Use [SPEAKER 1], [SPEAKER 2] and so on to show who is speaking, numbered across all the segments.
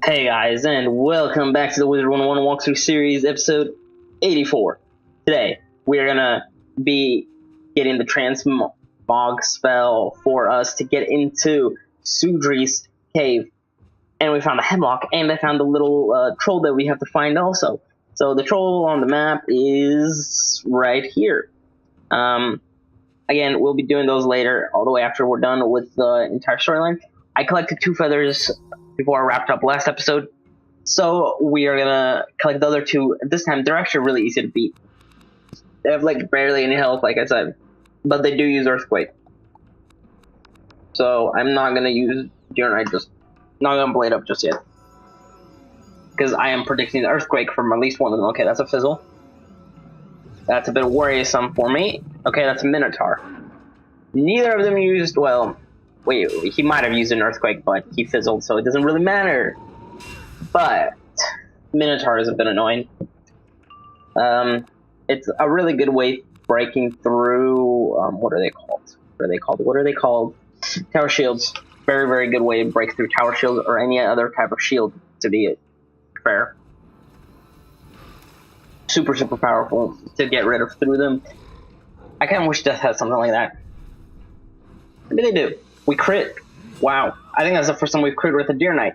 [SPEAKER 1] Hey guys, and welcome back to the Wizard101 walkthrough series, episode 84. Today, we're gonna be getting the transmog spell for us to get into Sudri's cave. And we found the hemlock, and I found the little troll that we have to find also. So the troll on the map is right here. Again, we'll be doing those later, all the way after we're done with the entire storyline. I collected 2 feathers before I wrapped up last episode, so we are gonna collect the other 2. This time, they're actually really easy to beat. They have like barely any health, like I said, but they do use Earthquake. So I'm not gonna use Journey, just not gonna blade up just yet, because I am predicting the Earthquake from at least one of them. Okay, that's a fizzle. That's a bit worrisome for me. Okay, that's a Minotaur. Neither of them used, well, wait, he might have used an Earthquake, but he fizzled, so it doesn't really matter. But Minotaur is a bit annoying. It's a really good way breaking through, what are they called? Tower shields. Very, very good way to break through tower shields or any other type of shield, to be fair. Super, super powerful to get rid of through them. I kind of wish Death had something like that. Maybe they do. We crit. Wow. I think that's the first time we've crit with a Deer Knight.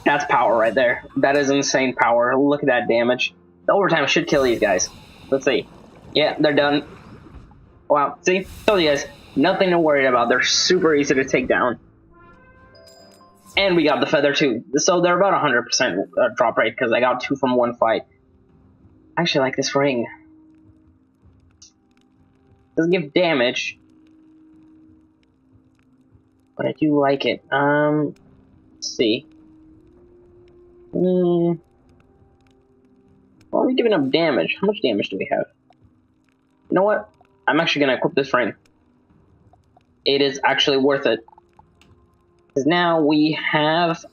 [SPEAKER 1] That's power right there. That is insane power. Look at that damage. The overtime should kill these guys. Let's see. Yeah, they're done. Wow. See? Told you guys. Nothing to worry about. They're super easy to take down. And we got the feather too. So they're about 100% drop rate because I got 2 from one fight. I actually like this ring. Doesn't give damage, but I do like it. Let's see. Well, we're giving up damage. How much damage do we have? You know what? I'm actually gonna equip this ring. It is actually worth it. Because now we have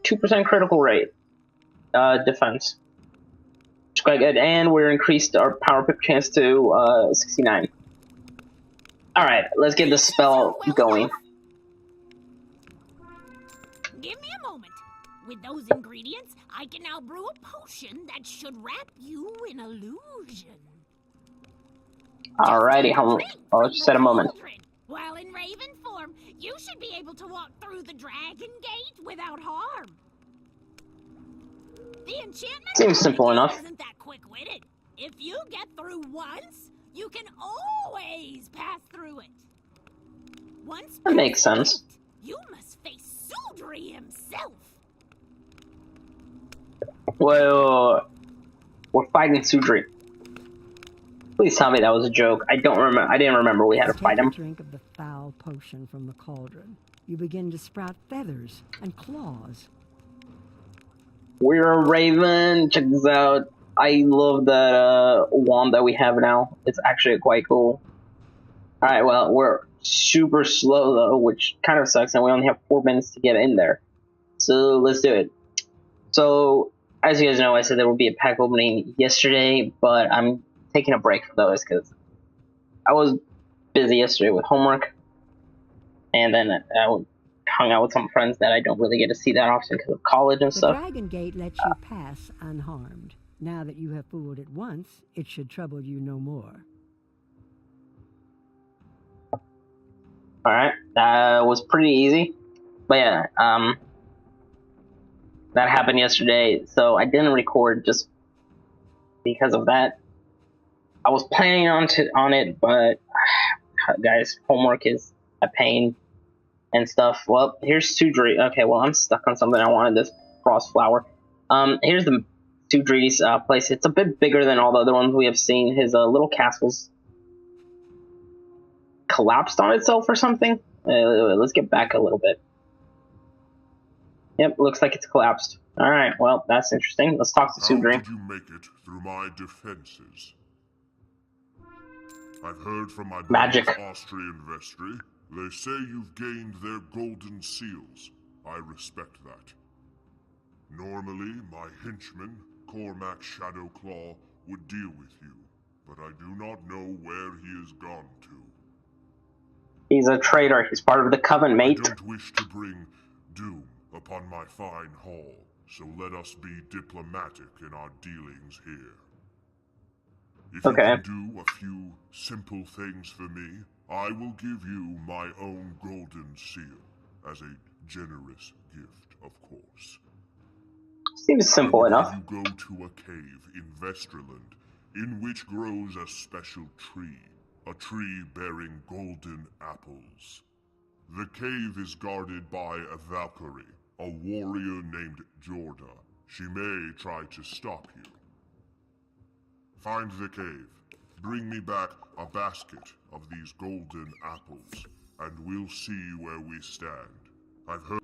[SPEAKER 1] 2% critical rate defense. Which is quite good. And we're increased our power pip chance to 69. Alright, let's get this spell going.
[SPEAKER 2] Give me a moment. With those ingredients, I can now brew a potion that should wrap you in illusion.
[SPEAKER 1] Alrighty, let's just set a moment.
[SPEAKER 2] While in raven form, you should be able to walk through the dragon gate without harm. The enchantment
[SPEAKER 1] seems simple enough.
[SPEAKER 2] Isn't that quick-witted? If you get through once, you can always pass through it. Once
[SPEAKER 1] that makes sense.
[SPEAKER 2] You must face Sudri himself.
[SPEAKER 1] Well, we're fighting Sudri. Please tell me that was a joke. I don't remember. I didn't remember we had to fight him.
[SPEAKER 3] Take a drink of the foul potion from the cauldron. You begin to sprout feathers and claws.
[SPEAKER 1] We're a raven. Check this out. I love that wand that we have now. It's actually quite cool. Alright, well, we're super slow though, which kind of sucks, and we only have 4 minutes to get in there. So let's do it. So, as you guys know, I said there would be a pack opening yesterday, but I'm taking a break for those because I was busy yesterday with homework, and then I hung out with some friends that I don't really get to see that often because of college and stuff.
[SPEAKER 3] The Dragon Gate lets you pass unharmed. Now that you have fooled it once, it should trouble you no more.
[SPEAKER 1] Alright, that was pretty easy. But yeah, that happened yesterday, so I didn't record just because of that. I was planning on it, but guys, homework is a pain and stuff. Well, here's Sudri. Okay, well, I'm stuck on something. I wanted this frost flower. Here's the Sudri's place. It's a bit bigger than all the other ones we have seen. His little castle's collapsed on itself or something. Let's get back a little bit. Yep, looks like it's collapsed. Alright, well, that's interesting. Let's talk to Sudri.
[SPEAKER 4] How did you make it through my defenses? I've heard from my
[SPEAKER 1] Magic.
[SPEAKER 4] Austrian vestry. They say you've gained their golden seals. I respect that. Normally, my henchman, Cormac Shadowclaw, would deal with you, but I do not know where he has gone to.
[SPEAKER 1] He's a traitor. He's part of the coven, mate.
[SPEAKER 4] I don't wish to bring doom upon my fine hall, so let us be diplomatic in our dealings here. If you
[SPEAKER 1] Okay.
[SPEAKER 4] can do a few simple things for me, I will give you my own golden seal as a generous gift, of course.
[SPEAKER 1] Seems simple
[SPEAKER 4] I will
[SPEAKER 1] enough.
[SPEAKER 4] have you go to a cave in Vesterland, in which grows a special tree, a tree bearing golden apples. The cave is guarded by a Valkyrie, a warrior named Jorda. She may try to stop you. Find the cave. Bring me back a basket of these golden apples, and we'll see where we stand. I've heard...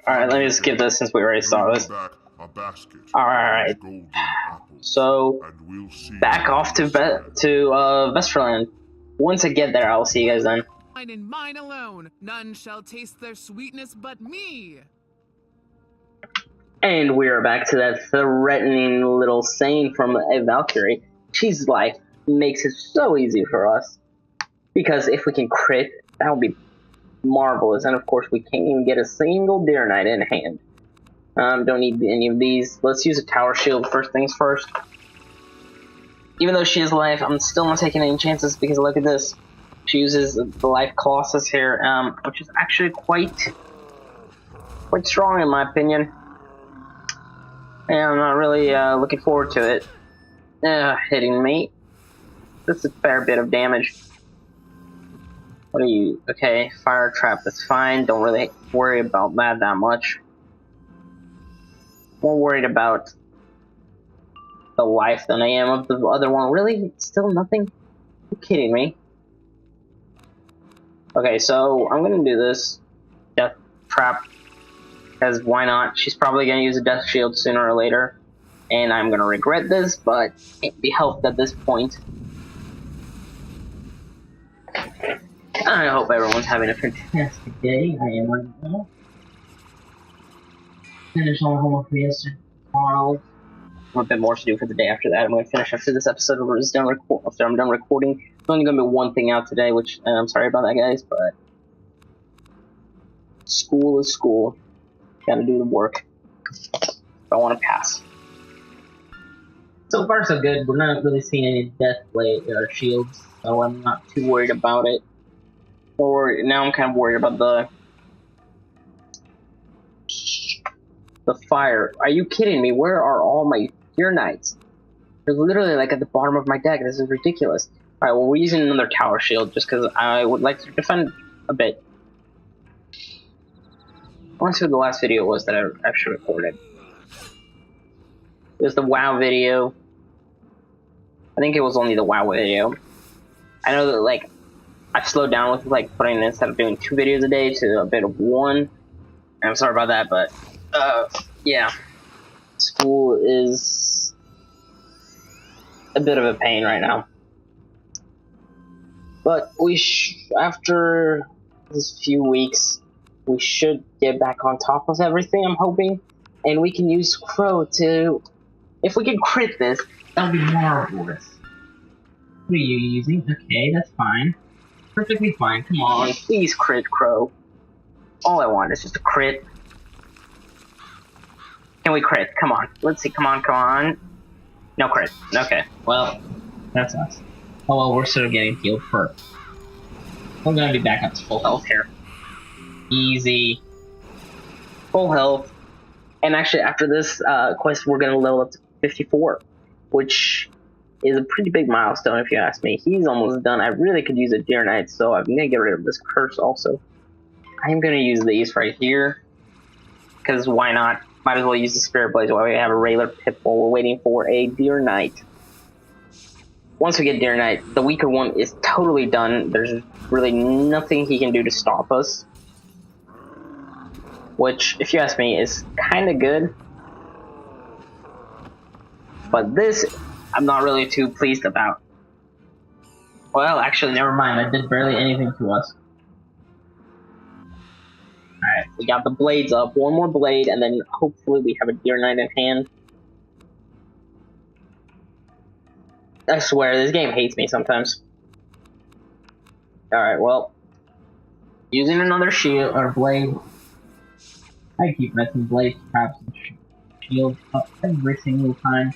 [SPEAKER 1] Alright, let me just skip this since we already saw this.
[SPEAKER 4] Back a basket
[SPEAKER 1] Alright.
[SPEAKER 4] of these golden apples,
[SPEAKER 1] So,
[SPEAKER 4] and we'll see
[SPEAKER 1] back
[SPEAKER 4] where
[SPEAKER 1] off
[SPEAKER 4] we
[SPEAKER 1] to
[SPEAKER 4] stand.
[SPEAKER 1] Vesterland. Once I get there, I'll see you guys then.
[SPEAKER 5] Mine and mine alone. None shall taste their sweetness but me.
[SPEAKER 1] And we are back to that threatening little saying from a Valkyrie. She's like, makes it so easy for us. Because if we can crit, that would be marvelous. And of course, we can't even get a single Deer Knight in hand. Don't need any of these. Let's use a tower shield first things first. Even though she is life, I'm still not taking any chances because look at this. She uses the life Colossus here, which is actually quite strong in my opinion. And I'm not really looking forward to it. Hitting me. This is a fair bit of damage. What are you? Okay, fire trap is fine. Don't really worry about that much. More worried about the life than I am of the other one. Really? Still nothing? You're kidding me. Okay, so I'm gonna do this. Death trap. Because why not? She's probably gonna use a death shield sooner or later. And I'm gonna regret this, but can't be helped at this point. I hope everyone's having a fantastic day. I am right now. Finish all homework for yesterday. Tomorrow. A bit more to do for the day after that. I'm going to finish after this episode after I'm done recording. There's only going to be one thing out today, which I'm sorry about that, guys, but school is school. Gotta do the work. Don't want to pass. So far, so good. We're not really seeing any death blade or shields, so I'm not too worried about it. Or now I'm kind of worried about the fire. Are you kidding me? Where are all my Deer Knights? They're literally like at the bottom of my deck. This is ridiculous. Alright, well we're using another tower shield just because I would like to defend a bit. I want to see what the last video was that I actually recorded. It was the WoW video. I think it was only the WoW video. I know that like I've slowed down with like putting instead of doing 2 videos a day to a bit of 1. And I'm sorry about that, but yeah. School is a bit of a pain right now. But after this few weeks, we should get back on top of everything, I'm hoping. And we can use Crow to... If we can crit this, that would be marvelous. What are you using? Okay, that's fine. Perfectly fine. Come on, please crit Crow. All I want is just a crit. Can we crit? Come on. Let's see. Come on, come on. No crit. Okay. Well, that sucks. Oh well, we're sort of getting healed first. I'm gonna be back up to full health here. Easy. Full health. And actually, after this quest, we're gonna level up to 54, which is a pretty big milestone if you ask me. He's almost done. I really could use a Deer Knight, so I'm gonna get rid of this curse also. I'm gonna use these right here, because why not? Might as well use the Spirit Blaze while we have a regular pip while we're waiting for a Deer Knight. Once we get Deer Knight, the weaker one is totally done. There's really nothing he can do to stop us. Which, if you ask me, is kind of good. But this, I'm not really too pleased about. Well, actually, never mind. I did barely anything to us. Alright, we got the blades up. One more blade, and then hopefully we have a Deer Knight in hand. I swear, this game hates me sometimes. Alright, well. Using another shield, or blade. I keep messing blades, traps, and shields up every single time.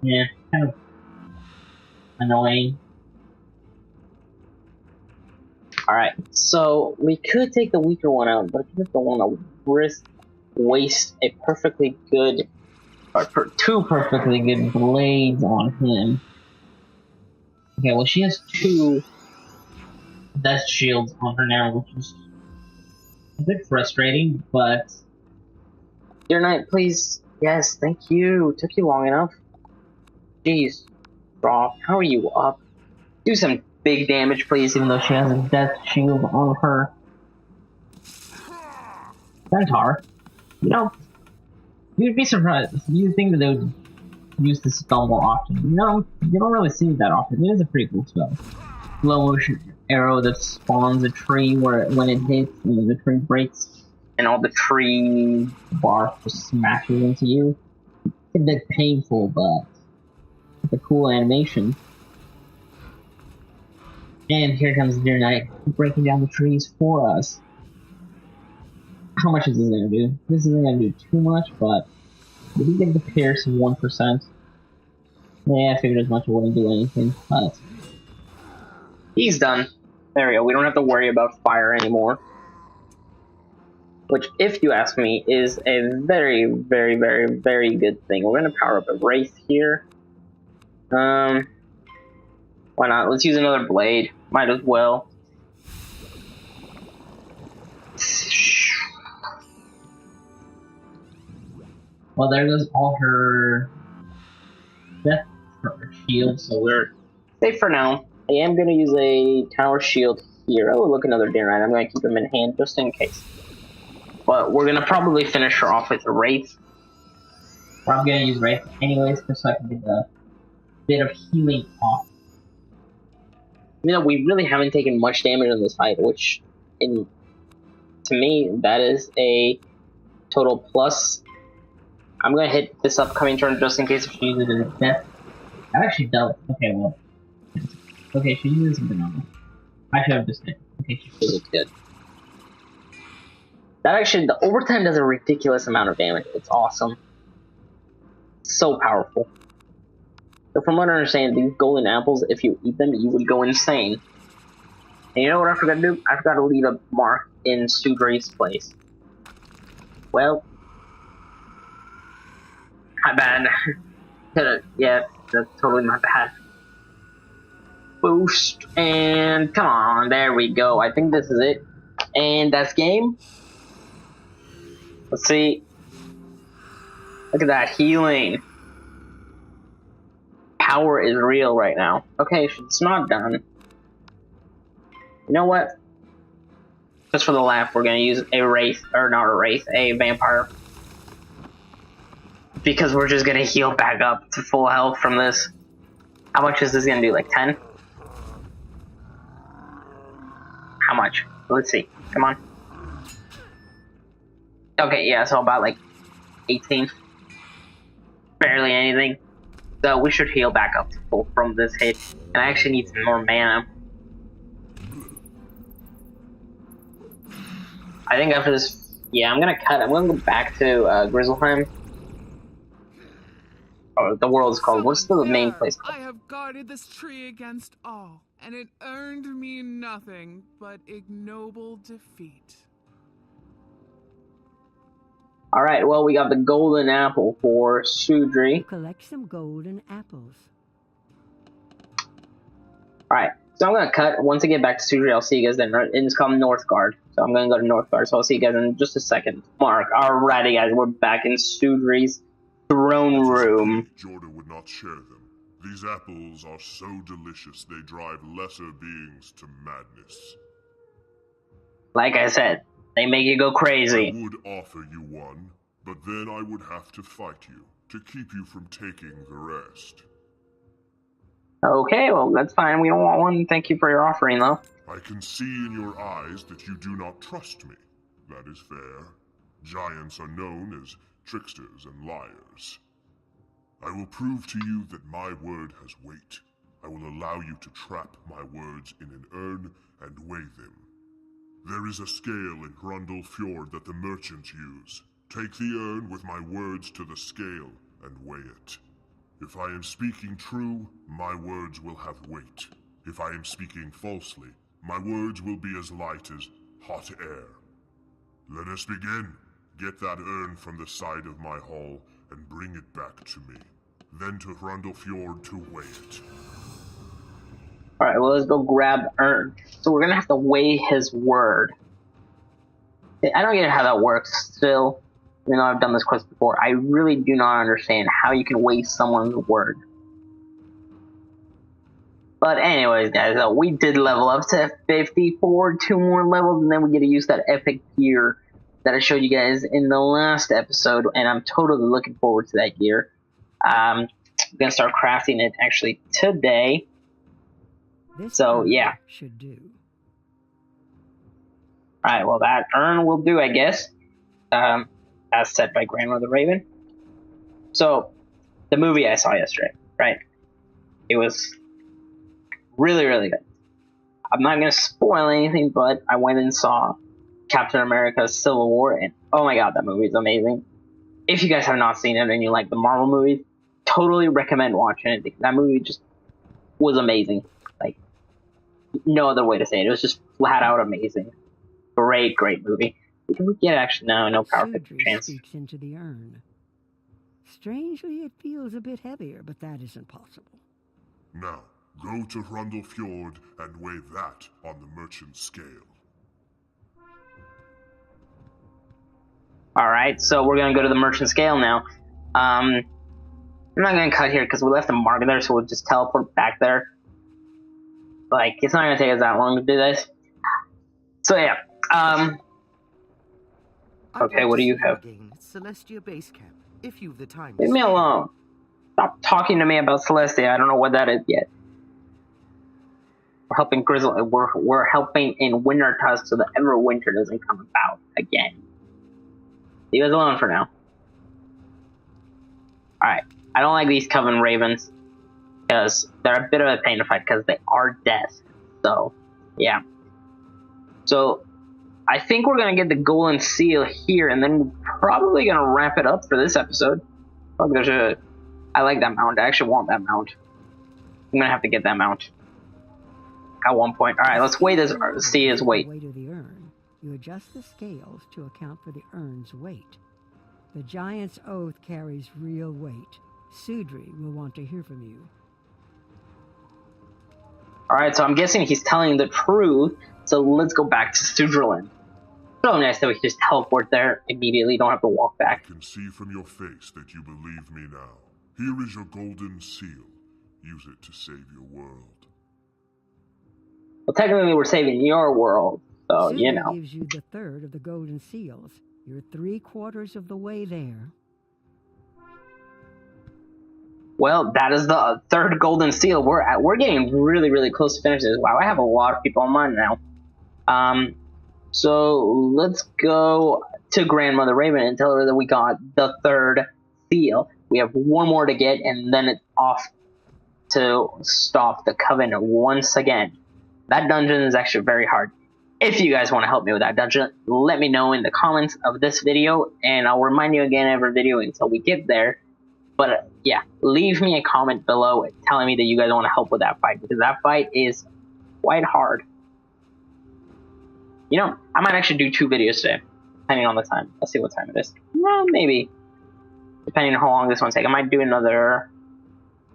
[SPEAKER 1] Yeah, kind of annoying. Alright, so we could take the weaker one out, but I just don't want to waste a perfectly good, or two perfectly good blades on him. Okay, well she has two death shields on her now, which is a bit frustrating, but... Dear Knight, please. Yes, thank you. Took you long enough. Jeez. Rob, how are you up? Do some big damage, please, even though she has a death shield on her. Centaur. You know, you'd be surprised. You'd think that they would use this spell more often. You know, you don't really see it that often. It is a pretty cool spell. Slow motion arrow that spawns a tree where when it hits, the tree breaks, and all the tree bark just smashes into you. It's a bit painful, but it's a cool animation. And here comes Dear Knight, breaking down the trees for us. How much is this gonna do? This isn't gonna do too much, but we do get the pierce of 1%. Yeah, I figured as much. It wouldn't do anything, but... He's done. There we go. We don't have to worry about fire anymore. Which, if you ask me, is a very, very, very, very good thing. We're gonna power up a Wraith here. Why not? Let's use another blade. Might as well. Well, there goes all her death shield, so we're safe for now. I am going to use a tower shield here. Oh, look, another Dear Knight. I'm going to keep him in hand just in case. But we're going to probably finish her off with a Wraith. I'm going to use Wraith anyways, just so I can get a bit of healing off. You know, we really haven't taken much damage in this fight, which, to me, that is a total plus. I'm going to hit this upcoming turn just in case if she uses it as death. That actually does. Okay, well. Okay, she uses banana. I should have just hit. Okay, she still looks good. That actually, the overtime does a ridiculous amount of damage. It's awesome. So powerful. So from what I understand, these golden apples, if you eat them, you would go insane. And you know what I forgot to do? I forgot to leave a mark in Sudri's place. Well, my bad. Yeah, that's totally my bad. Boost, and come on, there we go. I think this is it. And that's game. Let's see. Look at that healing. Power is real right now. Okay, it's not done. You know what? Just for the laugh, we're gonna use a Wraith, or not a Wraith, a Vampire. Because we're just gonna heal back up to full health from this. How much is this gonna do? Like 10? How much? Let's see. Come on. Okay, yeah, so about like 18. Barely anything. So we should heal back up to full from this hit. And I actually need some more mana. I think after this, yeah, I'm gonna cut. I'm gonna go back to Grizzleheim. Oh, the world's called. What's the main place called?
[SPEAKER 5] I have guarded this tree against all, and it earned me nothing but ignoble defeat.
[SPEAKER 1] Alright, well, we got the golden apple for Sudri.
[SPEAKER 3] Collect some golden apples.
[SPEAKER 1] Alright, so I'm gonna cut. Once I get back to Sudri, I'll see you guys then. It's called Northgard. So I'm gonna go to Northgard, so I'll see you guys in just a second. Mark, alrighty guys, we're back in Sudri's throne room.
[SPEAKER 4] Jordan would not share them. These apples are so delicious they drive lesser beings to madness.
[SPEAKER 1] Like I said, they make you go crazy.
[SPEAKER 4] I would offer you one, but then I would have to fight you to keep you from taking the rest.
[SPEAKER 1] Okay, well, that's fine. We don't want one. Thank you for your offering, though.
[SPEAKER 4] I can see in your eyes that you do not trust me. That is fair. Giants are known as tricksters and liars. I will prove to you that my word has weight. I will allow you to trap my words in an urn and weigh them. There is a scale in Hrundle Fjord that the merchants use. Take the urn with my words to the scale and weigh it. If I am speaking true, my words will have weight. If I am speaking falsely, my words will be as light as hot air. Let us begin. Get that urn from the side of my hall and bring it back to me. Then to Hrundle Fjord to weigh it.
[SPEAKER 1] Alright, well, let's go grab urn. So we're gonna have to weigh his word. I don't get how that works still. Even though I've done this quest before, I really do not understand how you can weigh someone's word. But anyways, guys, we did level up to 54, 2 more levels, and then we get to use that epic gear that I showed you guys in the last episode, and I'm totally looking forward to that gear. I'm gonna start crafting it actually today. So yeah,
[SPEAKER 3] should do.
[SPEAKER 1] Alright, well, that urn will do, I guess. As said by Grandmother Raven. So, the movie I saw yesterday, right? It was really, really good. I'm not going to spoil anything, but I went and saw Captain America Civil War, and oh my god, that movie is amazing. If you guys have not seen it and you like the Marvel movies, totally recommend watching it, because that movie just was amazing. Like, no other way to say it. It was just flat out amazing. Great, great movie. Can we get actually no power picture chance?
[SPEAKER 3] Speaks into the urn. Strangely, it feels a bit heavier, but that isn't possible.
[SPEAKER 4] Now, go to Hrundle Fjord and weigh that on the merchant scale.
[SPEAKER 1] Alright, so we're gonna go to the merchant scale now. I'm not gonna cut here because we left a mark there, so we'll just teleport back there. Like, it's not gonna take us that long to do this. So yeah, okay, what do you have?
[SPEAKER 6] Celestia Base Camp, if you've the time.
[SPEAKER 1] Leave me alone. Stop talking to me about Celestia. I don't know what that is yet. We're helping Grizzle. We're helping in Wintertusk so that Everwinter doesn't come about again. Leave us alone for now. Alright. I don't like these Coven Ravens. Because they're a bit of a pain to fight because they are death. So, yeah. So, I think we're going to get the Golden Seal here, and then we're probably going to wrap it up for this episode. Look, I like that mount. I actually want that mount. I'm going to have to get that mount. At one point. Alright, let's weigh this, see his weight.
[SPEAKER 3] Weight of the urn. You adjust the scales to account for the urn's weight. The Giant's Oath carries real weight. Sudri will want to hear from you.
[SPEAKER 1] Alright, so I'm guessing he's telling the truth. So let's go back to Sudriland. So nice that we can just teleport there immediately, don't have to walk back.
[SPEAKER 4] I can see from your face that you believe me now. Here is your golden seal. Use it to save your world.
[SPEAKER 1] Well, technically we're saving your world, so
[SPEAKER 3] Sudri
[SPEAKER 1] you know.
[SPEAKER 3] gives you the third of the golden seals. You're 3/4 of the way there.
[SPEAKER 1] Well, that is the third golden seal. We're getting really, really close to finishing this. Wow, I have a lot of people on mine now. So let's go to Grandmother Raven and tell her that we got the third seal. We have one more to get, and then it's off to stop the Coven once again. That dungeon is actually very hard. If you guys want to help me with that dungeon, let me know in the comments of this video, and I'll remind you again every video until we get there. But yeah, leave me a comment below telling me that you guys want to help with that fight, because that fight is quite hard. You know, I might actually do 2 videos today, depending on the time. Let's see what time it is. Well, maybe. Depending on how long this one takes. I might do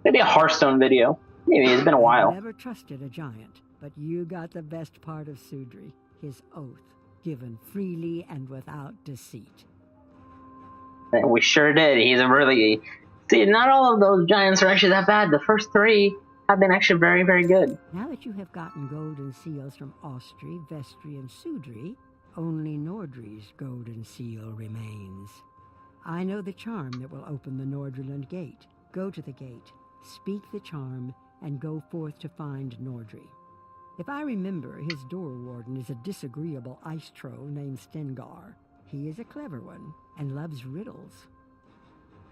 [SPEAKER 1] maybe a Hearthstone video. Maybe, it's been a while.
[SPEAKER 3] I never trusted a giant, but you got the best part of Sudri, his oath, given freely and without deceit.
[SPEAKER 1] And we sure did. He's a really... See, not all of those giants are actually that bad. The first 3 have been actually very, very good.
[SPEAKER 3] Now that you have gotten golden seals from Austri, Vestri, and Sudri, only Nordri's golden seal remains. I know the charm that will open the Nordriland gate. Go to the gate, speak the charm, and go forth to find Nordri. If I remember, his door warden is a disagreeable ice troll named Stengar. He is a clever one, and loves riddles.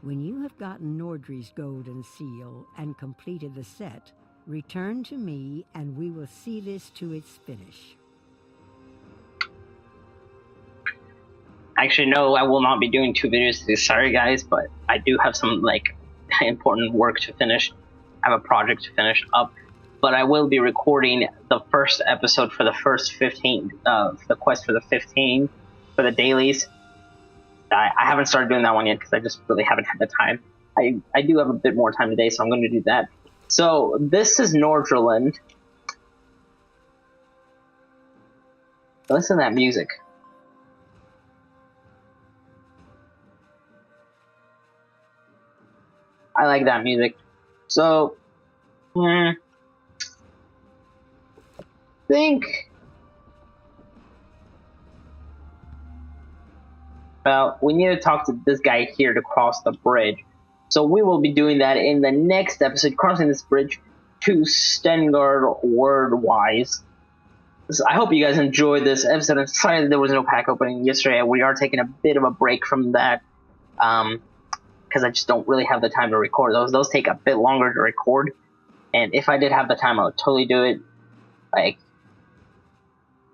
[SPEAKER 3] When you have gotten Nordri's golden seal and completed the set, return to me and we will see this to its finish.
[SPEAKER 1] Actually, no, I will not be doing 2 videos today. Sorry, guys, but I do have some like important work to finish. I have a project to finish up, but I will be recording the first episode for the first 15, the quest for the 15 for the dailies. I haven't started doing that one yet because I just really haven't had the time. I do have a bit more time today, so I'm going to do that. So this is Nordrland. Listen to that music. I like that music. So, think. Well, we need to talk to this guy here to cross the bridge. So we will be doing that in the next episode, crossing this bridge to Stengard word-wise. So I hope you guys enjoyed this episode. I'm sorry that there was no pack opening yesterday. We are taking a bit of a break from that. Because I just don't really have the time to record those. Those take a bit longer to record, and if I did have the time, I would totally do it. Like,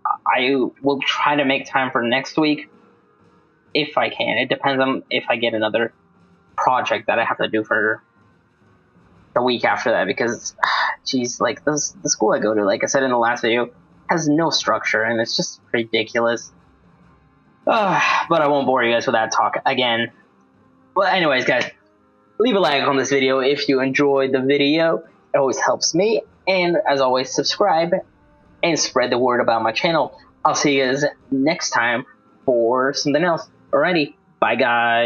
[SPEAKER 1] I will try to make time for next week, if I can. It depends on if I get another project that I have to do for the week after that, because, geez, like, the school I go to, like I said in the last video, has no structure, and it's just ridiculous. But I won't bore you guys with that talk again. Well, anyways, guys, leave a like on this video if you enjoyed the video. It always helps me. And as always, subscribe and spread the word about my channel. I'll see you guys next time for something else. Alrighty, bye, guys.